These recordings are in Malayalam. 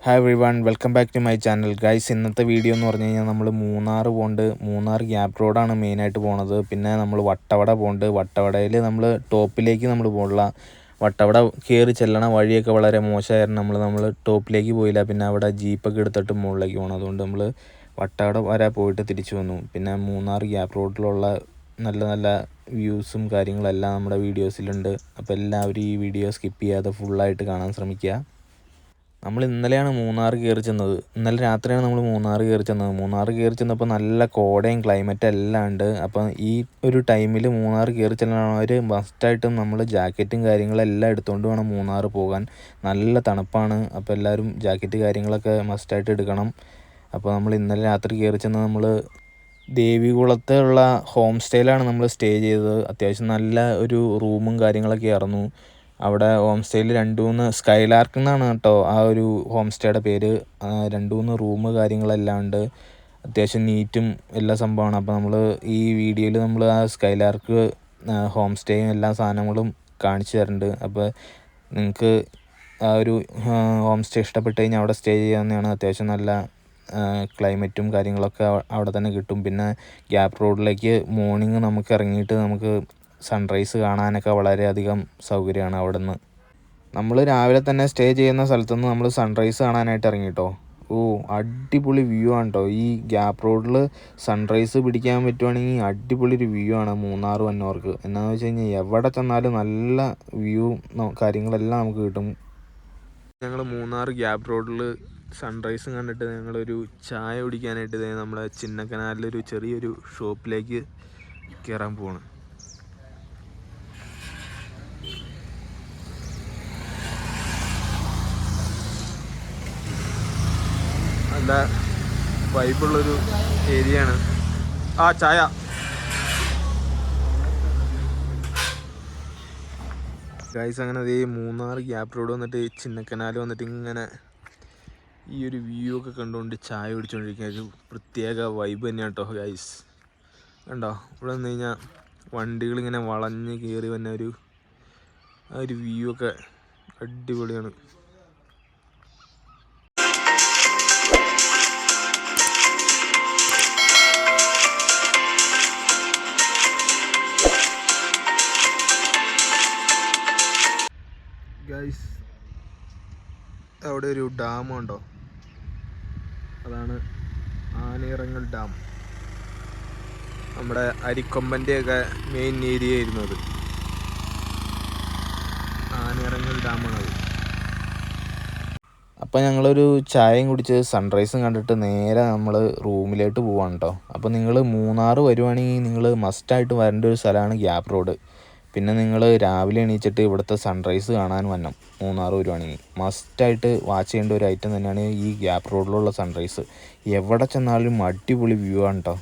Hi everyone, welcome back to my channel guys. ഇന്നത്തെ വീഡിയോ എന്ന് പറഞ്ഞു കഴിഞ്ഞാൽ നമ്മൾ മൂന്നാർ പോകുന്നുണ്ട്. മൂന്നാർ ഗ്യാപ്പ് റോഡാണ് മെയിനായിട്ട് പോണത്. പിന്നെ നമ്മൾ വട്ടവട പോകുന്നുണ്ട്. വട്ടവടയിൽ നമ്മൾ ടോപ്പിലേക്ക് നമ്മൾ പോകില്ല. വട്ടവട കയറി ചെല്ലണ വഴിയൊക്കെ വളരെ മോശമായിരുന്നു. നമ്മൾ ടോപ്പിലേക്ക് പോയില്ല. പിന്നെ അവിടെ ജീപ്പൊക്കെ എടുത്തിട്ട് മുകളിലേക്ക് പോകണം. അതുകൊണ്ട് നമ്മൾ വട്ടവട വരെ പോയിട്ട് തിരിച്ചു വന്നു. പിന്നെ മൂന്നാർ ഗ്യാപ്പ് റോഡിലുള്ള നല്ല നല്ല വ്യൂസും കാര്യങ്ങളെല്ലാം നമ്മുടെ വീഡിയോസിലുണ്ട്. അപ്പോൾ എല്ലാവരും ഈ വീഡിയോ സ്കിപ്പ് ചെയ്യാതെ ഫുള്ളായിട്ട് കാണാൻ ശ്രമിക്കുക. നമ്മൾ ഇന്നലെയാണ് മൂന്നാർ കയറി ചെന്നത്. ഇന്നലെ രാത്രിയാണ് നമ്മൾ മൂന്നാർ കയറി ചെന്നത്. മൂന്നാർ കയറി ചെന്നപ്പോൾ നല്ല കോടയും ക്ലൈമറ്റും എല്ലാം ഉണ്ട്. അപ്പം ഈ ഒരു ടൈമിൽ മൂന്നാർ കയറി ചെല്ലണവർ മസ്റ്റായിട്ടും നമ്മൾ ജാക്കറ്റും കാര്യങ്ങളെല്ലാം എടുത്തുകൊണ്ട് വേണം മൂന്നാർ പോകാൻ. നല്ല തണുപ്പാണ്. അപ്പോൾ എല്ലാവരും ജാക്കറ്റ് കാര്യങ്ങളൊക്കെ മസ്റ്റായിട്ട് എടുക്കണം. അപ്പോൾ നമ്മൾ ഇന്നലെ രാത്രി കയറി ചെന്നത് നമ്മൾ ദേവികുളത്തുള്ള ഹോം സ്റ്റേയിലാണ് നമ്മൾ സ്റ്റേ ചെയ്തത്. അത്യാവശ്യം നല്ല ഒരു റൂമും കാര്യങ്ങളൊക്കെ ആയിരുന്നു. അവിടെ ഹോം സ്റ്റേയിൽ 2-3 സ്കൈലാർക്ക് എന്നാണ് കേട്ടോ ആ ഒരു ഹോം സ്റ്റേയുടെ പേര്. 2-3 റൂം കാര്യങ്ങളെല്ലാം ഉണ്ട്. അത്യാവശ്യം നീറ്റും എല്ലാ സംഭവമാണ്. അപ്പോൾ നമ്മൾ ഈ വീഡിയോയിൽ നമ്മൾ ആ സ്കൈലാർക്ക് ഹോം സ്റ്റേയും എല്ലാ സാധനങ്ങളും കാണിച്ചു തരുന്നുണ്ട്. അപ്പോൾ നിങ്ങൾക്ക് ആ ഒരു ഹോം സ്റ്റേ ഇഷ്ടപ്പെട്ട് കഴിഞ്ഞാൽ അവിടെ സ്റ്റേ ചെയ്യാവുന്നതാണ്. അത്യാവശ്യം നല്ല ക്ലൈമറ്റും കാര്യങ്ങളൊക്കെ അവിടെ തന്നെ കിട്ടും. പിന്നെ ഗ്യാപ്പ് റോഡിലേക്ക് മോർണിംഗ് നമുക്ക് ഇറങ്ങിയിട്ട് നമുക്ക് സൺറൈസ് കാണാനൊക്കെ വളരെയധികം സൗകര്യമാണ് അവിടെ നിന്ന്. നമ്മൾ രാവിലെ തന്നെ സ്റ്റേ ചെയ്യുന്ന സ്ഥലത്തുനിന്ന് നമ്മൾ സൺറൈസ് കാണാനായിട്ട് ഇറങ്ങി കേട്ടോ. അടിപൊളി വ്യൂ ആണ് കേട്ടോ. ഈ ഗ്യാപ്പ് റോഡിൽ സൺറൈസ് പിടിക്കാൻ പറ്റുവാണെങ്കിൽ അടിപൊളി ഒരു വ്യൂ ആണ് മൂന്നാർ വന്നവർക്ക്. എന്താണെന്ന് വെച്ച് കഴിഞ്ഞാൽ എവിടെ ചെന്നാലും നല്ല വ്യൂ കാര്യങ്ങളെല്ലാം നമുക്ക് കിട്ടും. ഞങ്ങൾ മൂന്നാർ ഗ്യാപ്പ് റോഡിൽ സൺറൈസും കണ്ടിട്ട് ഞങ്ങളൊരു ചായ കുടിക്കാനായിട്ട് നമ്മുടെ ചിന്നക്കനാലിലൊരു ചെറിയൊരു ഷോപ്പിലേക്ക് കയറാൻ പോവാണ്. നല്ല വൈബുള്ളൊരു ഏരിയയാണ്. ചായ ഗൈസ്. അങ്ങനെ അതേ മൂന്നാർ ഗ്യാപ്പ് റോഡ് വന്നിട്ട് ചിന്നക്കനാൽ വന്നിട്ട് ഇങ്ങനെ ഈ ഒരു വ്യൂ ഒക്കെ കണ്ടുകൊണ്ട് ചായ കുടിച്ചുകൊണ്ടിരിക്കുക. ഒരു പ്രത്യേക വൈബ് തന്നെയാണ് കേട്ടോ ഗൈസ്. കണ്ടോ, ഇവിടെ നിന്ന് കഴിഞ്ഞാൽ വണ്ടികളിങ്ങനെ വളഞ്ഞ് കയറി വന്ന ആ ഒരു വ്യൂ ഒക്കെ അടിപൊളിയാണ്. ഗൈസ്, അവിടെ ഒരു ഡാം ഉണ്ടോ, അതാണ് ആനയിറങ്ങൽ ഡാം. നമ്മുടെ അരിക്കൊമ്പൻ്റെയൊക്കെ മെയിൻ ഏരിയ ആയിരുന്നു അത്. ആനയിറങ്ങൽ ഡാമാണത്. അപ്പോൾ ഞങ്ങളൊരു ചായയും കുടിച്ച് സൺറൈസും കണ്ടിട്ട് നേരെ നമ്മൾ റൂമിലേക്ക് പോവാണ് കേട്ടോ. അപ്പോൾ നിങ്ങൾ മൂന്നാർ വരുവാണെങ്കിൽ നിങ്ങൾ മസ്റ്റായിട്ട് വരേണ്ട ഒരു സ്ഥലമാണ് ഗ്യാപ്പ് റോഡ്. പിന്നെ നിങ്ങൾ രാവിലെ എണീച്ചിട്ട് ഇവിടുത്തെ സൺറൈസ് കാണാൻ വരണം. മൂന്നാർ വരുവാണെങ്കിൽ മസ്റ്റായിട്ട് വാച്ച് ചെയ്യേണ്ട ഒരു ഐറ്റം തന്നെയാണ് ഈ ഗ്യാപ്പ് റോഡിലുള്ള സൺറൈസ്. എവിടെ ചെന്നാലും അടിപൊളി വ്യൂ ആണ് കേട്ടോ.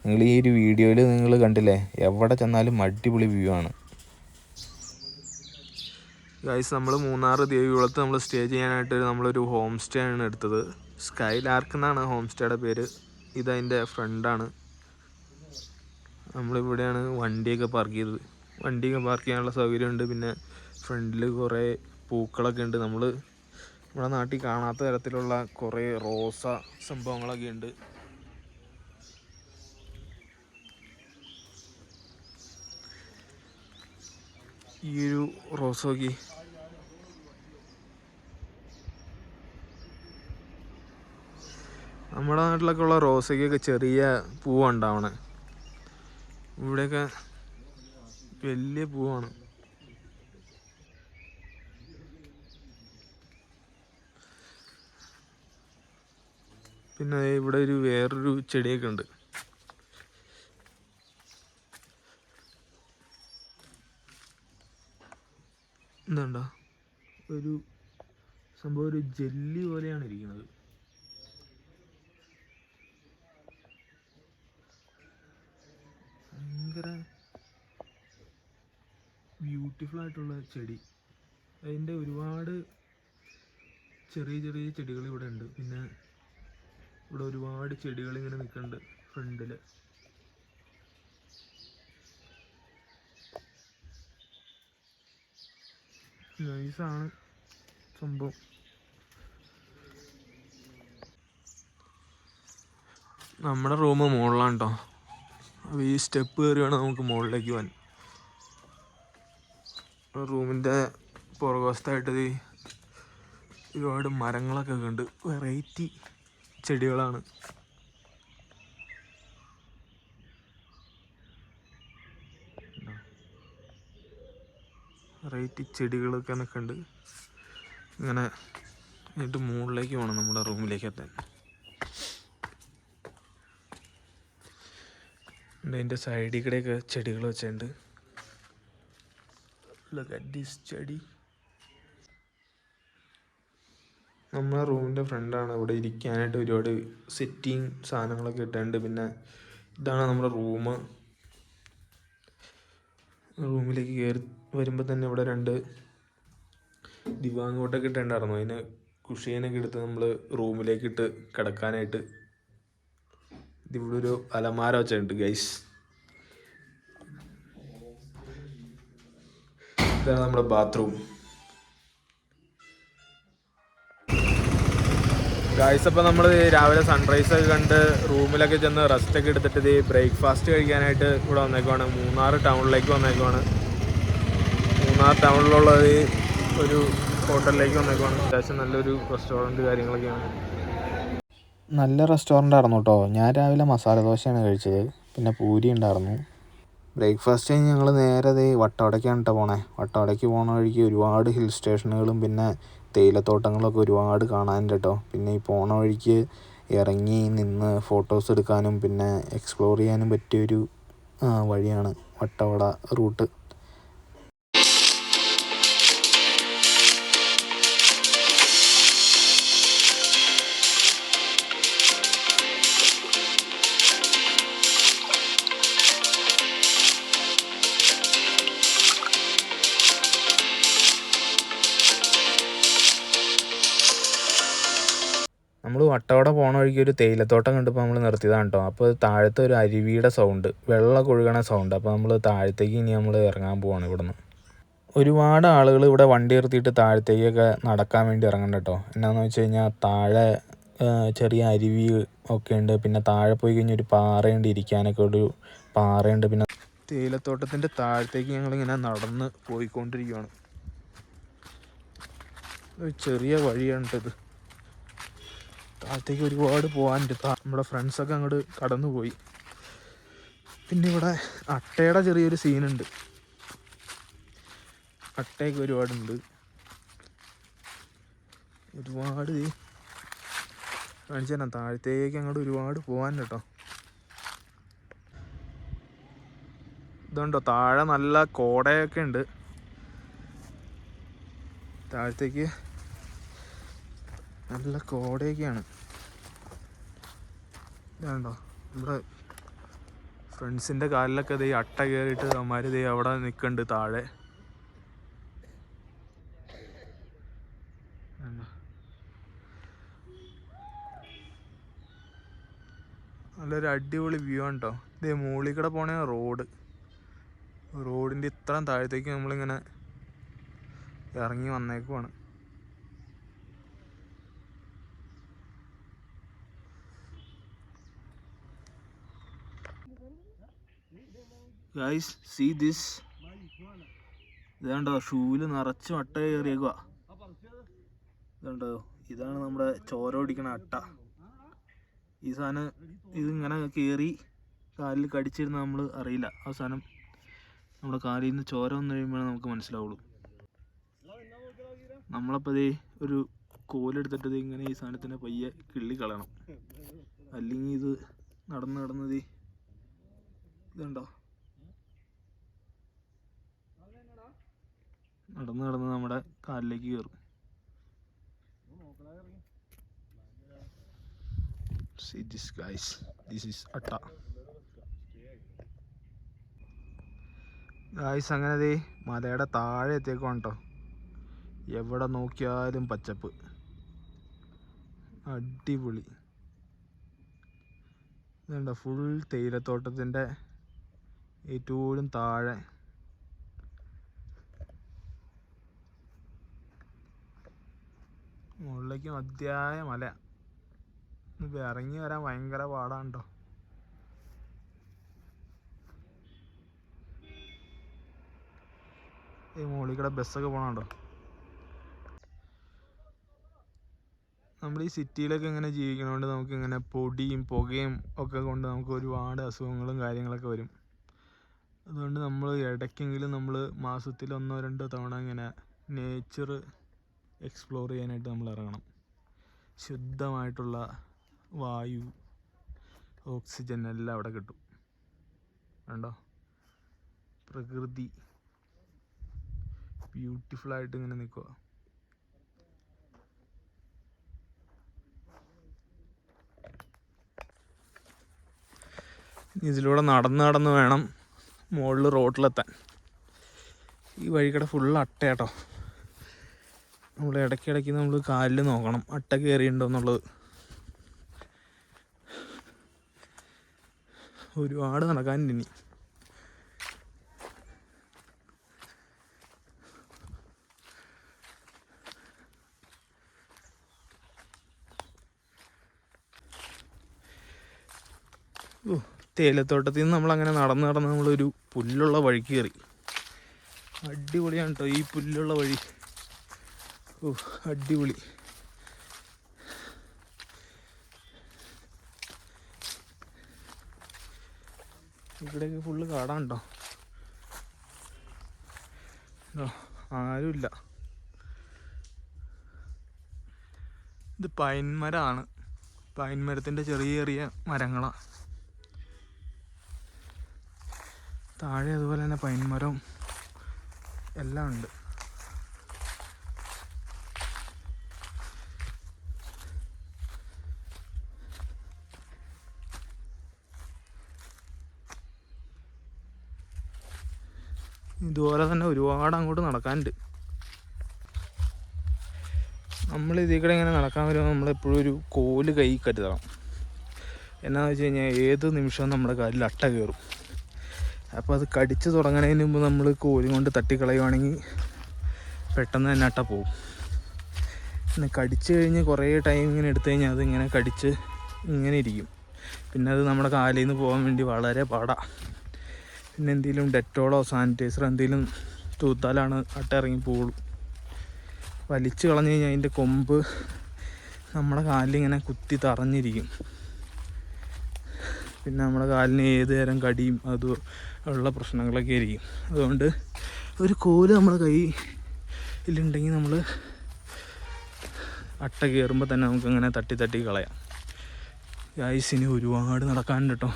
നിങ്ങൾ ഈ ഒരു വീഡിയോയിൽ നിങ്ങൾ കണ്ടില്ലേ, എവിടെ ചെന്നാലും അടിപൊളി വ്യൂ ആണ്. ഗൈസ്, നമ്മൾ മൂന്നാർ ദേവികുളത്ത് നമ്മൾ സ്റ്റേ ചെയ്യാനായിട്ട് നമ്മളൊരു ഹോം സ്റ്റേ ആണ് എടുത്തത്. സ്കൈലാർക്ക് എന്നാണ് ഹോം സ്റ്റേയുടെ പേര്. ഇതതിൻ്റെ ഫ്രണ്ടാണ്. നമ്മളിവിടെയാണ് വണ്ടിയൊക്കെ പാർക്ക് ചെയ്തത്. വണ്ടിയൊക്കെ പാർക്ക് ചെയ്യാനുള്ള സൗകര്യമുണ്ട്. പിന്നെ ഫ്രണ്ടിൽ കുറേ പൂക്കളൊക്കെ ഉണ്ട്. നമ്മുടെ നാട്ടിൽ കാണാത്ത തരത്തിലുള്ള കുറേ റോസ സംഭവങ്ങളൊക്കെ ഉണ്ട്. ഈ ഒരു റോസ് നോക്കി, നമ്മുടെ നാട്ടിലൊക്കെ ഉള്ള റോസയ്ക്കൊക്കെ ചെറിയ പൂവുണ്ടാവണേ. ഇവിടെയൊക്കെ വലിയ പൂവാണ്. പിന്നെ ഇവിടെ വേറൊരു ചെടിയൊക്കെ ഉണ്ട്. എന്താ ഒരു സംഭവം, ഒരു ജെല്ലി പോലെയാണ് ഇരിക്കുന്നത്. ഭയങ്കര ബ്യൂട്ടിഫുൾ ആയിട്ടുള്ള ചെടി. അതിൻ്റെ ഒരുപാട് ചെറിയ ചെറിയ ചെടികൾ ഇവിടെ ഉണ്ട്. പിന്നെ ഇവിടെ ഒരുപാട് ചെടികൾ ഇങ്ങനെ നിൽക്കുന്നുണ്ട് ഫ്രണ്ടിൽ. നൈസാണ് സംഭവം. നമ്മുടെ റൂം മുകളിലാണ് കേട്ടോ. അപ്പോൾ ഈ സ്റ്റെപ്പ് കയറി വേണം നമുക്ക് മുകളിലേക്ക് പോകാൻ. റൂമിൻ്റെ പുറകുവശത്തായിട്ട് ഒരുപാട് മരങ്ങളൊക്കെ ഉണ്ട്. വെറൈറ്റി ചെടികളാണ്. വെറൈറ്റി ചെടികളൊക്കെ ഉണ്ട്. ഇങ്ങനെ എന്നിട്ട് മുകളിലേക്ക് പോകണം നമ്മുടെ റൂമിലേക്ക് എത്താൻ. അതിൻ്റെ സൈഡിൽ കൂടെയൊക്കെ ചെടികൾ വെച്ചിട്ടുണ്ട്. Look at this ചെടി. നമ്മുടെ റൂമിൻ്റെ ഫ്രണ്ടാണ്. ഇവിടെ ഇരിക്കാനായിട്ട് ഒരുപാട് സെറ്റിങ് സാധനങ്ങളൊക്കെ ഇട്ടിട്ടുണ്ട്. പിന്നെ ഇതാണ് നമ്മുടെ റൂമിലേക്ക് കയറി വരുമ്പോൾ തന്നെ ഇവിടെ 2 ദിവാങ്കോട്ടൊക്കെ ഇട്ടുണ്ടായിരുന്നു. അതിന് കുഷ്യനൊക്കെ എടുത്ത് നമ്മൾ റൂമിലേക്ക് ഇട്ട് കിടക്കാനായിട്ട് ഇതിവിടെ ഒരു അലമാര വെച്ചിട്ടുണ്ട് ഗൈസ്. ഇതാണ് നമ്മുടെ ബാത്റൂം ഗൈസ്. അപ്പോൾ നമ്മൾ രാവിലെ സൺറൈസ് ഒക്കെ കണ്ട് റൂമിലൊക്കെ ചെന്ന് റെസ്റ്റൊക്കെ എടുത്തിട്ട് ബ്രേക്ക്ഫാസ്റ്റ് കഴിക്കാനായിട്ട് ഇവിടെ വന്നേക്കുവാണ്. മൂന്നാർ ടൗണിലേക്ക് വന്നേക്കുവാണ്. മൂന്നാർ ടൗണിലുള്ള ഒരു ഹോട്ടലിലേക്ക് വന്നേക്കുവാണ്. അത്യാവശ്യം നല്ലൊരു റെസ്റ്റോറൻറ്റ് കാര്യങ്ങളൊക്കെയാണ്. നല്ല റെസ്റ്റോറൻ്റ് ആയിരുന്നു കേട്ടോ. ഞാൻ രാവിലെ മസാല ദോശയാണ് കഴിച്ചത്. പിന്നെ പൂരി ഉണ്ടായിരുന്നു. ബ്രേക്ക്ഫാസ്റ്റ് കഴിഞ്ഞ് ഞങ്ങൾ നേരെ വട്ടവടയ്ക്കാണ് കേട്ടോ പോണേ. വട്ടവടയ്ക്ക് പോണ വഴിക്ക് ഒരുപാട് ഹിൽ സ്റ്റേഷനുകളും പിന്നെ തേയിലത്തോട്ടങ്ങളൊക്കെ ഒരുപാട് കാണാനുണ്ട് കേട്ടോ. പിന്നെ ഈ പോണ വഴിക്ക് ഇറങ്ങി നിന്ന് ഫോട്ടോസ് എടുക്കാനും പിന്നെ എക്സ്പ്ലോർ ചെയ്യാനും പറ്റിയൊരു വഴിയാണ് വട്ടവട റൂട്ട്. നമ്മൾ വട്ടവട പോണ വഴിക്ക് ഒരു തേയിലത്തോട്ടം കണ്ടപ്പോൾ നമ്മൾ നിർത്തിയതാണ് കേട്ടോ. അപ്പോൾ താഴത്തെ ഒരു അരുവിയുടെ സൗണ്ട്, വെള്ളം ഒഴുകണ സൗണ്ട്. അപ്പോൾ നമ്മൾ താഴത്തേക്ക് ഇനി നമ്മൾ ഇറങ്ങാൻ പോവാണ് ഇവിടുന്ന്. ഒരുപാട് ആളുകൾ ഇവിടെ വണ്ടി നിർത്തിയിട്ട് താഴത്തേക്കൊക്കെ നടക്കാൻ വേണ്ടി ഇറങ്ങണ്ട കേട്ടോ. എന്നാന്ന് വെച്ച് കഴിഞ്ഞാൽ താഴെ ചെറിയ അരുവി ഒക്കെ ഉണ്ട്. പിന്നെ താഴെ പോയി കഴിഞ്ഞാൽ ഒരു പാറയുണ്ട്, ഇരിക്കാനൊക്കെ ഒരു പാറയുണ്ട്. പിന്നെ തേയിലത്തോട്ടത്തിൻ്റെ താഴത്തേക്ക് ഞങ്ങളിങ്ങനെ നടന്ന് പോയിക്കൊണ്ടിരിക്കുകയാണ്. ഒരു ചെറിയ വഴിയാണ് ഇത്. താഴത്തേക്ക് ഒരുപാട് പോകാനുണ്ട്. നമ്മുടെ ഫ്രണ്ട്സൊക്കെ അങ്ങോട്ട് കടന്നു പോയി. പിന്നെ ഇവിടെ അട്ടയുടെ ചെറിയൊരു സീനുണ്ട്. അട്ടയൊക്കെ ഒരുപാടുണ്ട്. ഒരുപാട് കാണിച്ചു തരാം. താഴത്തേക്ക് അങ്ങോട്ട് ഒരുപാട് പോകാനുണ്ട് കേട്ടോ. ഇതുണ്ടോ താഴെ നല്ല കോടയൊക്കെ ഉണ്ട്. താഴത്തേക്ക് നല്ല കോടയൊക്കെയാണ്. ഇതാണ്ടോ നമ്മുടെ ഫ്രണ്ട്സിൻ്റെ കാലിലൊക്കെ അട്ട കയറിയിട്ട് അവന്മാർ അവിടെ നിൽക്കുന്നുണ്ട് താഴെ. നല്ലൊരു അടിപൊളി വ്യൂ ആണ് കേട്ടോ. മുകളിൽ കൂടെ പോണ റോഡിൻ്റെ ഇത്രയും താഴത്തേക്ക് നമ്മളിങ്ങനെ ഇറങ്ങി വന്നേക്കുവാണ്. Guys see this. ഇതാണ്ടോ ഷൂവിൽ നിറച്ച് അട്ട കയറിയേക്കുക. ഇതുണ്ടോ ഇതാണ് നമ്മുടെ ചോര ഓടിക്കണ അട്ട. ഈ സാധനം ഇതിങ്ങനെ കയറി കാലിൽ കടിച്ചിരുന്ന നമ്മൾ അറിയില്ല. അവസാനം നമ്മുടെ കാലിൽ നിന്ന് ചോര വന്നു കഴിയുമ്പോഴാണ് നമുക്ക് മനസ്സിലാവുള്ളൂ. നമ്മളപ്പോൾ ഒരു കോലെടുത്തിട്ട് ഇങ്ങനെ ഈ സാധനത്തിനെ പയ്യെ കിള്ളി കളയണം. അല്ലെങ്കിൽ ഇത് നടന്നത് ഇതുണ്ടോ നടന്ന് നമ്മുടെ കാലിലേക്ക് കയറും. See this guys, this is അട്ട ഗായ്സ്. അങ്ങനെ മലയുടെ താഴെ എത്തിയേക്കാണ് കേട്ടോ. എവിടെ നോക്കിയാലും പച്ചപ്പ്, അടിപൊളി. ഇതുണ്ടോ ഫുൾ തേയിലത്തോട്ടത്തിൻ്റെ ഏറ്റവും താഴെ. മുകളിലേക്ക് മധ്യായ മല. ഇറങ്ങി വരാൻ ഭയങ്കര പാടാണ് കേട്ടോ. ഈ മുകളിൽ കൂടെ ബസ്സൊക്കെ പോകണുണ്ടോ. നമ്മൾ ഈ സിറ്റിയിലൊക്കെ ഇങ്ങനെ ജീവിക്കണോണ്ട് നമുക്കിങ്ങനെ പൊടിയും പുകയും ഒക്കെ കൊണ്ട് നമുക്ക് ഒരുപാട് അസുഖങ്ങളും കാര്യങ്ങളൊക്കെ വരും. അതുകൊണ്ട് നമ്മൾ ഇടയ്ക്കെങ്കിലും നമ്മൾ മാസത്തിൽ 1-2 തവണ ഇങ്ങനെ നേച്ചർ എക്സ്പ്ലോർ ചെയ്യാനായിട്ട് നമ്മൾ ഇറങ്ങണം. ശുദ്ധമായിട്ടുള്ള വായു, ഓക്സിജൻ എല്ലാം അവിടെ കിട്ടും. കണ്ടോ, പ്രകൃതി ബ്യൂട്ടിഫുള്ളായിട്ട് ഇങ്ങനെ നിൽക്കുക. ഇതിലൂടെ നടന്ന് വേണം മുകളിൽ റോഡിലെത്താൻ. ഈ വഴിക്കടെ ഫുള്ള് അട്ടയാട്ടോ. നമ്മൾ ഇടയ്ക്കിടയ്ക്ക് നമ്മൾ കാലിൽ നോക്കണം അട്ട കയറിയിട്ടുണ്ടോ എന്നുള്ളത്. ഒരുപാട് നടക്കാനുണ്ട് ഇനി. തേയിലത്തോട്ടത്തിൽ നിന്ന് നമ്മളങ്ങനെ നടന്ന് നമ്മളൊരു പുല്ലുള്ള വഴിക്ക് കയറി. അടിപൊളിയാണ് കേട്ടോ ഈ പുല്ലുള്ള വഴി. അടിപൊളി. ഇവിടെയൊക്കെ ഫുള്ള് കാടാണ് കേട്ടോ. ആരുമില്ല. ഇത് പൈൻമരമാണ്. പൈൻമരത്തിൻ്റെ ചെറിയ ചെറിയ മരങ്ങളാണ്. താഴെ അതുപോലെ തന്നെ പൈൻമരവും എല്ലാം ഉണ്ട്. ഇതുപോലെ തന്നെ ഒരുപാട് അങ്ങോട്ട് നടക്കാനുണ്ട്. നമ്മൾ ഇതിൽ കൂടെ ഇങ്ങനെ നടക്കാൻ വരുമ്പോൾ നമ്മളെപ്പോഴും ഒരു കോല് കൈ കരുതണം. എന്നാന്ന് വെച്ച് കഴിഞ്ഞാൽ ഏത് നിമിഷവും നമ്മുടെ കാലിൽ അട്ട കയറും. അപ്പോൾ അത് കടിച്ച് തുടങ്ങുന്നതിന് മുമ്പ് നമ്മൾ കോലും കൊണ്ട് തട്ടിക്കളയുവാണെങ്കിൽ പെട്ടെന്ന് തന്നെ അട്ട പോവും. പിന്നെ കടിച്ച് കഴിഞ്ഞ് കുറേ ടൈം ഇങ്ങനെ എടുത്തു കഴിഞ്ഞാൽ അതിങ്ങനെ കടിച്ച് ഇങ്ങനെ ഇരിക്കും. പിന്നെ അത് നമ്മുടെ കാലിൽ നിന്ന് പോകാൻ വേണ്ടി വളരെ പാടാണ്. പിന്നെ എന്തെങ്കിലും ഡെറ്റോളോ സാനിറ്റൈസറോ എന്തെങ്കിലും തൂത്താലാണ് അട്ട ഇറങ്ങി പോകുള്ളൂ. വലിച്ചു കളഞ്ഞ് കഴിഞ്ഞാൽ അതിൻ്റെ കൊമ്പ് നമ്മുടെ കാലിലിങ്ങനെ കുത്തി തറഞ്ഞിരിക്കും. പിന്നെ നമ്മുടെ കാലിന് ഏത് നേരം കടിയും അത് ഉള്ള പ്രശ്നങ്ങളൊക്കെ ആയിരിക്കും. അതുകൊണ്ട് ഒരു കോല് നമ്മുടെ കയ്യിലുണ്ടെങ്കിൽ നമ്മൾ അട്ട കയറുമ്പോൾ തന്നെ നമുക്കങ്ങനെ തട്ടി കളയാം. ഗൈസിന് ഒരുപാട് നടക്കാനുണ്ട് കേട്ടോ.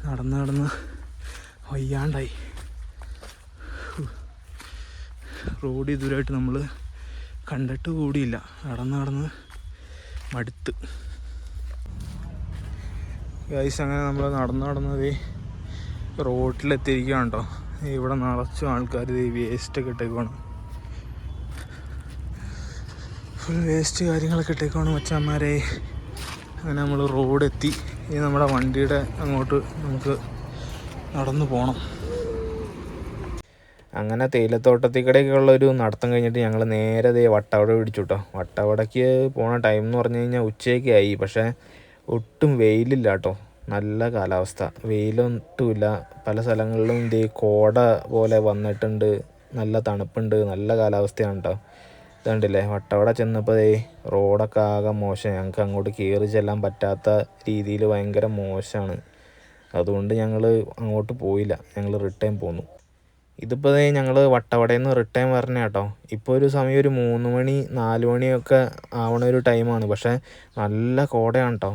നടന്ന് വയ്യാണ്ടായി. റോഡ് ഇതുവരെയായിട്ട് നമ്മൾ കണ്ടിട്ട് കൂടിയില്ല. നടന്ന് മടുത്ത്. ഗൈസ് അങ്ങനെ നമ്മൾ നടന്നത് റോട്ടിലെത്തിയിരിക്കുകയാണ് കേട്ടോ. ഇവിടെ നിറച്ചും ആൾക്കാർ വേസ്റ്റൊക്കെ ഇട്ടേക്കുവാണ്. ഫുൾ വേസ്റ്റ് കാര്യങ്ങളൊക്കെ ഇട്ടേക്കുവാണ് മച്ചാന്മാരെ. അങ്ങനെ നമ്മൾ റോഡെത്തി. ഇനി നമ്മുടെ വണ്ടിയുടെ അങ്ങോട്ട് നമുക്ക് നടന്നു പോകണം. അങ്ങനെ തേയിലത്തോട്ടത്തിൽ കൂടെയൊക്കെയുള്ളൊരു നടത്തം കഴിഞ്ഞിട്ട് ഞങ്ങൾ നേരെ വട്ടവട പിടിച്ചു കേട്ടോ. വട്ടവടയ്ക്ക് പോണ ടൈം എന്ന് പറഞ്ഞു കഴിഞ്ഞാൽ ഉച്ചയൊക്കെ ആയി. പക്ഷേ ഒട്ടും വെയിലില്ല കേട്ടോ. നല്ല കാലാവസ്ഥ, വെയിലൊട്ടുമില്ല. പല സ്ഥലങ്ങളിലും കോട പോലെ വന്നിട്ടുണ്ട്. നല്ല തണുപ്പുണ്ട്, നല്ല കാലാവസ്ഥയാണ് കേട്ടോ. ഇതുണ്ടല്ലേ വട്ടവട ചെന്നപ്പോൾ റോഡൊക്കെ ആകെ മോശം. ഞങ്ങൾക്ക് അങ്ങോട്ട് കയറി ചെല്ലാൻ പറ്റാത്ത രീതിയിൽ ഭയങ്കര മോശമാണ്. അതുകൊണ്ട് ഞങ്ങൾ അങ്ങോട്ട് പോയില്ല. ഞങ്ങൾ റിട്ടേൺ പോന്നു. ഇതിപ്പോൾ ഞങ്ങൾ വട്ടവടയിൽ നിന്ന് റിട്ടേൺ വരണ കേട്ടോ. ഇപ്പോൾ ഒരു സമയം ഒരു 3 മണി 4 മണിയൊക്കെ ആവണ ഒരു ടൈമാണ്. പക്ഷേ നല്ല കോടയാണ് കേട്ടോ.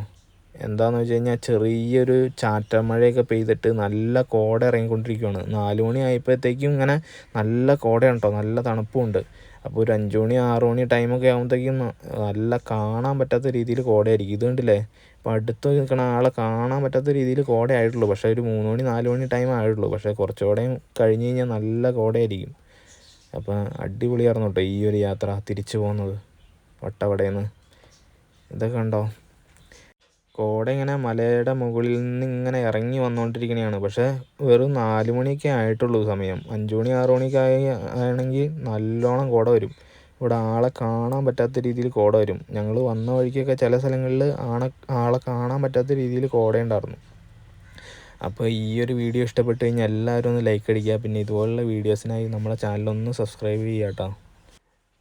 എന്താണെന്ന് വെച്ച് കഴിഞ്ഞാൽ ചെറിയൊരു ചാറ്റമഴയൊക്കെ പെയ്തിട്ട് നല്ല കോട ഇറങ്ങിക്കൊണ്ടിരിക്കുകയാണ്. 4 മണി ആയപ്പോഴത്തേക്കും ഇങ്ങനെ നല്ല കോടയാണ് കേട്ടോ. നല്ല തണുപ്പുമുണ്ട്. അപ്പോൾ ഒരു 5 മണി 6 മണി ടൈമൊക്കെ ആകുമ്പോഴത്തേക്കും നല്ല കാണാൻ പറ്റാത്ത രീതിയിൽ കോടയായിരിക്കും. ഇത് കണ്ടില്ലേ, അപ്പോൾ അടുത്ത് നിൽക്കണ ആളെ കാണാൻ പറ്റാത്ത രീതിയിൽ കോട ആയിട്ടുള്ളൂ. പക്ഷേ ഒരു 3 മണി 4 മണി ടൈം ആയിട്ടുള്ളൂ. പക്ഷേ കുറച്ചുകൂടെയും കഴിഞ്ഞ് കഴിഞ്ഞാൽ നല്ല കോടയായിരിക്കും. അപ്പോൾ അടിപൊളിയായിരുന്നു കേട്ടോ ഈ ഒരു യാത്ര തിരിച്ചു പോകുന്നത് വട്ടവടയിൽ നിന്ന്. ഇതൊക്കെ കണ്ടോ, കോട ഇങ്ങനെ മലയുടെ മുകളിൽ നിന്ന് ഇങ്ങനെ ഇറങ്ങി വന്നുകൊണ്ടിരിക്കുകയാണ്. പക്ഷേ വെറും 4 മണിയൊക്കെ ആയിട്ടുള്ളൂ സമയം. 5 മണി 6 മണിയൊക്കെ ആണെങ്കിൽ നല്ലോണം കോട വരും. ഇവിടെ ആളെ കാണാൻ പറ്റാത്ത രീതിയിൽ കോട വരും. ഞങ്ങൾ വന്ന വഴിക്കൊക്കെ ചില സ്ഥലങ്ങളിൽ ആളെ കാണാൻ പറ്റാത്ത രീതിയിൽ കോടയുണ്ടായിരുന്നു. അപ്പോൾ ഈ ഒരു വീഡിയോ ഇഷ്ടപ്പെട്ട് കഴിഞ്ഞാൽ എല്ലാവരും ഒന്ന് ലൈക്ക് അടിക്കുക. പിന്നെ ഇതുപോലുള്ള വീഡിയോസിനായി നമ്മളെ ചാനലൊന്ന് സബ്സ്ക്രൈബ് ചെയ്യുക കേട്ടോ.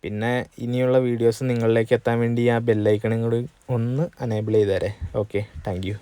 പിന്നെ ഇനിയുള്ള വീഡിയോസ് നിങ്ങളിലേക്ക് എത്താൻ വേണ്ടി ആ ബെല്ലൈക്കണും കൂടി ഒന്ന് എനേബിൾ ചെയ്തേരെ. Okay, thank U.